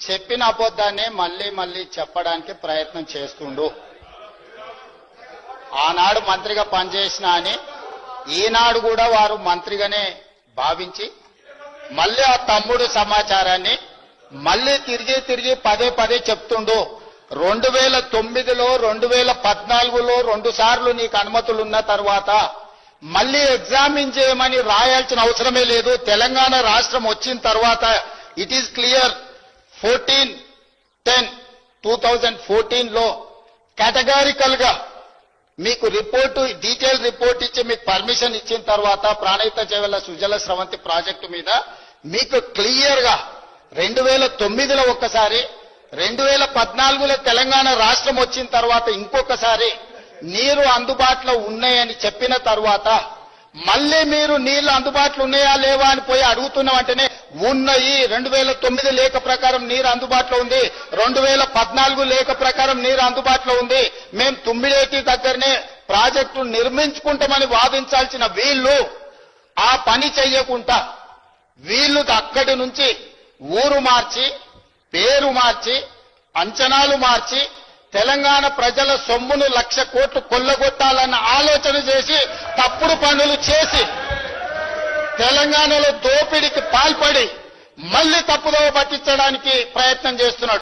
చెప్పిన అబద్ధాన్ని మళ్ళీ మళ్ళీ చెప్పడానికి ప్రయత్నం చేస్తుండు. ఆనాడు మంత్రిగా పనిచేసిన అని ఈనాడు కూడా వారు మంత్రిగానే భావించి మళ్ళీ ఆ తమ్ముడు సమాచారాన్ని మళ్ళీ తిరిగి పదే పదే చెప్తుండు. 2009లో 2014లో 2 సార్లు నీకు అనుమతులు ఉన్న తర్వాత మళ్ళీ ఎగ్జామిన్ చేయమని రాయాల్సిన అవసరమే లేదు. తెలంగాణ రాష్ట్రం వచ్చిన తర్వాత ఇట్ ఈస్ క్లియర్. 14/10/2014లో కేటగారికల్ గా మీకు రిపోర్టు డీటెయిల్ రిపోర్ట్ ఇచ్చి మీకు పర్మిషన్ ఇచ్చిన తర్వాత ప్రాణహిత చేవెళ్ల సుజల స్రవంతి ప్రాజెక్టు మీద మీకు క్లియర్ గా 2009లో ఒక్కసారి 2014లో తెలంగాణ రాష్ట్రం వచ్చిన తర్వాత ఇంకొకసారి నీరు అందుబాటులో ఉన్నాయని చెప్పిన తర్వాత మళ్ళీ మీరు నీళ్లు అందుబాటులో ఉన్నాయా లేవా అని పోయి అడుగుతున్న వెంటనే ఉన్నాయి. 2009 లేఖ ప్రకారం నీరు అందుబాటులో ఉంది, 2014 లేఖ ప్రకారం నీరు అందుబాటులో ఉంది. మేము తుమ్మిడేటి దగ్గరనే ప్రాజెక్టు నిర్మించుకుంటామని వాదించాల్సిన వీళ్ళు ఆ పని చెయ్యకుండా వీళ్ళు అక్కడి నుంచి ఊరు మార్చి పేరు మార్చి అంచనాలు మార్చి తెలంగాణ ప్రజల సొమ్మును 1,00,000 కోట్లు కొల్లగొట్టాలన్న ఆలోచన చేసి తప్పుడు పనులు చేసి తెలంగాణలో దోపిడీకి పాల్పడి మళ్లీ తప్పుదోవ పట్టించడానికి ప్రయత్నం చేస్తున్నాడు.